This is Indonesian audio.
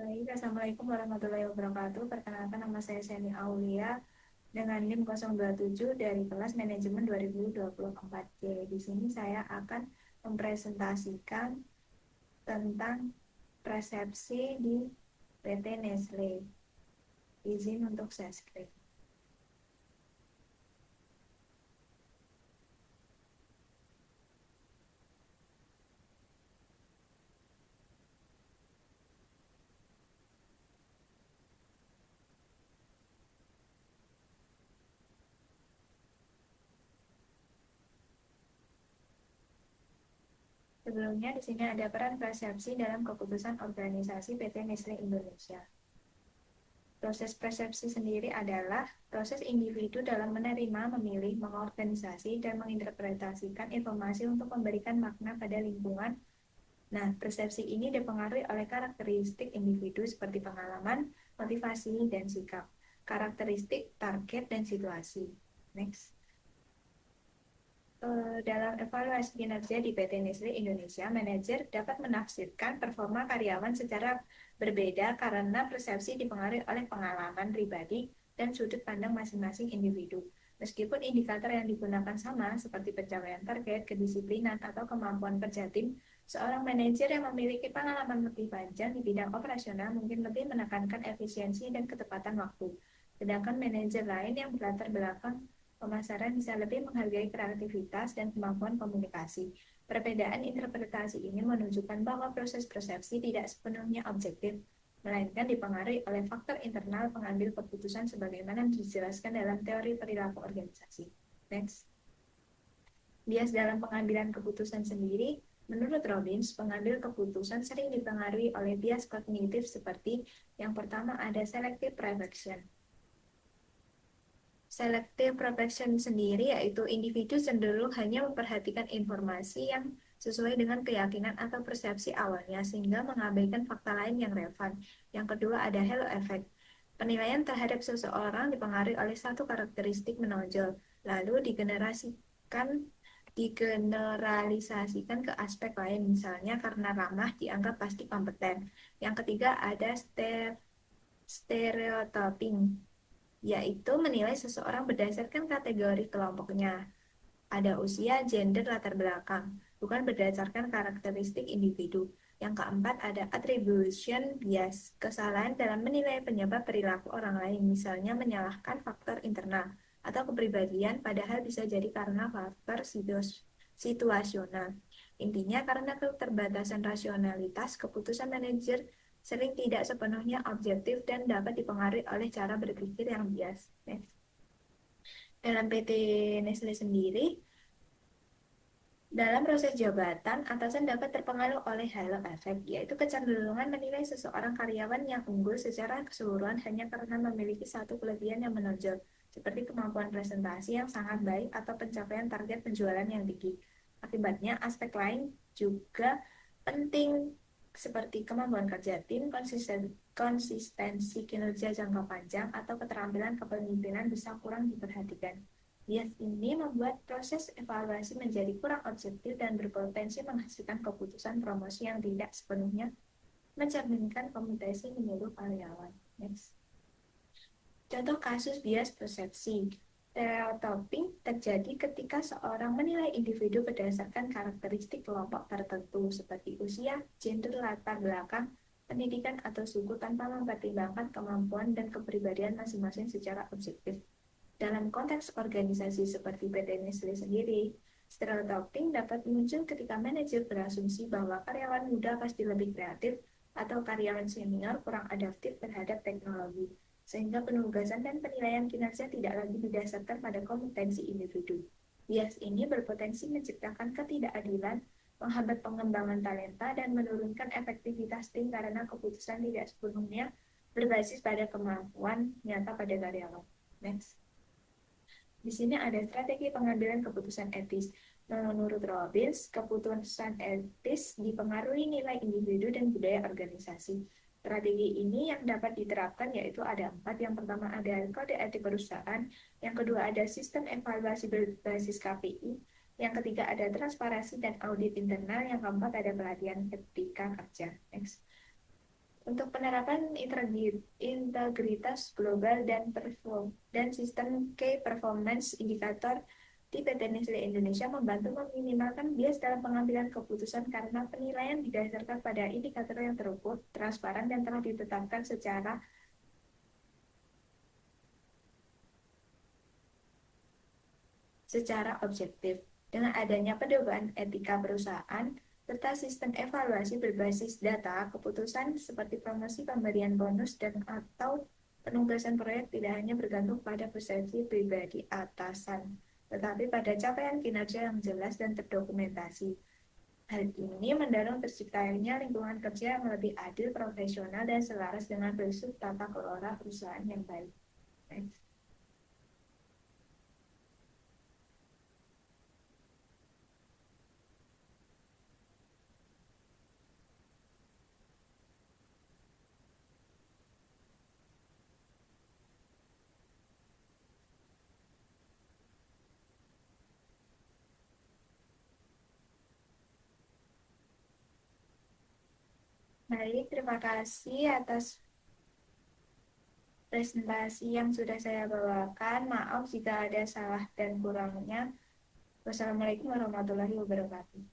Baik, Assalamualaikum warahmatullahi wabarakatuh. Perkenalkan nama saya Seni Aulia dengan NIM 027 dari kelas Manajemen 2024 C. Di sini saya akan mempresentasikan tentang persepsi di PT Nestle. Izin untuk share screen. Sebelumnya di sini ada peran persepsi dalam keputusan organisasi PT Nestle Indonesia. Proses persepsi sendiri adalah proses individu dalam menerima, memilih, mengorganisasi, dan menginterpretasikan informasi untuk memberikan makna pada lingkungan. Nah, persepsi ini dipengaruhi oleh karakteristik individu seperti pengalaman, motivasi, dan sikap. Karakteristik, target, dan situasi. Next. Dalam evaluasi kinerja di PT Nestle Indonesia, manajer dapat menafsirkan performa karyawan secara berbeda karena persepsi dipengaruhi oleh pengalaman pribadi dan sudut pandang masing-masing individu. Meskipun indikator yang digunakan sama, seperti pencapaian target, kedisiplinan, atau kemampuan kerja tim, seorang manajer yang memiliki pengalaman lebih panjang di bidang operasional mungkin lebih menekankan efisiensi dan ketepatan waktu. Sedangkan manajer lain yang berlatar belakang pemasaran bisa lebih menghargai kreativitas dan kemampuan komunikasi. Perbedaan interpretasi ini menunjukkan bahwa proses persepsi tidak sepenuhnya objektif, melainkan dipengaruhi oleh faktor internal pengambil keputusan sebagaimana dijelaskan dalam teori perilaku organisasi. Next. Bias dalam pengambilan keputusan sendiri, menurut Robbins, pengambil keputusan sering dipengaruhi oleh bias kognitif seperti yang pertama ada selective reflection. Selective protection sendiri yaitu individu cenderung hanya memperhatikan informasi yang sesuai dengan keyakinan atau persepsi awalnya sehingga mengabaikan fakta lain yang relevan. Yang kedua ada halo effect. Penilaian terhadap seseorang dipengaruhi oleh satu karakteristik menonjol, lalu digeneralisasikan ke aspek lain, misalnya karena ramah dianggap pasti kompeten. Yang ketiga ada stereotyping, yaitu menilai seseorang berdasarkan kategori kelompoknya. Ada usia, gender, latar belakang, bukan berdasarkan karakteristik individu. Yang keempat ada attribution bias, kesalahan dalam menilai penyebab perilaku orang lain, misalnya menyalahkan faktor internal atau kepribadian, padahal bisa jadi karena faktor situasional. Intinya karena keterbatasan rasionalitas, keputusan manajer sering tidak sepenuhnya objektif dan dapat dipengaruhi oleh cara berpikir yang bias. Next. Dalam PT Nestle sendiri, dalam proses jabatan, atasan dapat terpengaruh oleh halo effect, yaitu kecenderungan menilai seseorang karyawan yang unggul secara keseluruhan hanya karena memiliki satu kelebihan yang menonjol, seperti kemampuan presentasi yang sangat baik atau pencapaian target penjualan yang tinggi. Akibatnya, aspek lain juga penting seperti kemampuan kerja tim, konsistensi kinerja jangka panjang, atau keterampilan kepemimpinan bisa kurang diperhatikan. Bias ini membuat proses evaluasi menjadi kurang objektif dan berpotensi menghasilkan keputusan promosi yang tidak sepenuhnya mencerminkan kompetensi menyeluruh karyawan. Next. Contoh kasus bias persepsi. Stereotyping terjadi ketika seorang menilai individu berdasarkan karakteristik kelompok tertentu seperti usia, gender, latar belakang, pendidikan, atau suku tanpa mempertimbangkan kemampuan dan kepribadian masing-masing secara objektif. Dalam konteks organisasi seperti PT Nestle sendiri, stereotyping dapat muncul ketika manajer berasumsi bahwa karyawan muda pasti lebih kreatif atau karyawan senior kurang adaptif terhadap teknologi, sehingga penugasan dan penilaian kinerja tidak lagi didasarkan pada kompetensi individu. Bias ini berpotensi menciptakan ketidakadilan, menghambat pengembangan talenta, dan menurunkan efektivitas tim karena keputusan tidak sepenuhnya berbasis pada kemampuan nyata pada karyawan. Next. Di sini ada strategi pengambilan keputusan etis. Menurut Robbins, keputusan etis dipengaruhi nilai individu dan budaya organisasi. Strategi ini yang dapat diterapkan yaitu ada 4. Yang pertama ada kode etik perusahaan, yang kedua ada sistem evaluasi berbasis KPI, yang ketiga ada transparansi dan audit internal, yang keempat ada pelatihan etika kerja. Next. Untuk penerapan integritas global dan sistem key performance indikator di PT Nestle Indonesia membantu meminimalkan bias dalam pengambilan keputusan karena penilaian didasarkan pada indikator yang terukur, transparan, dan telah ditetapkan secara objektif. Dengan adanya pedoman etika perusahaan serta sistem evaluasi berbasis data, keputusan seperti promosi, pemberian bonus, dan atau penugasan proyek tidak hanya bergantung pada persepsi pribadi atasan, tetapi pada capaian kinerja yang jelas dan terdokumentasi. Hal ini mendorong terciptanya lingkungan kerja yang lebih adil, profesional, dan selaras dengan prinsip tata kelola perusahaan yang baik. Baik, terima kasih atas presentasi yang sudah saya bawakan. Maaf jika ada salah dan kurangnya. Wassalamualaikum warahmatullahi wabarakatuh.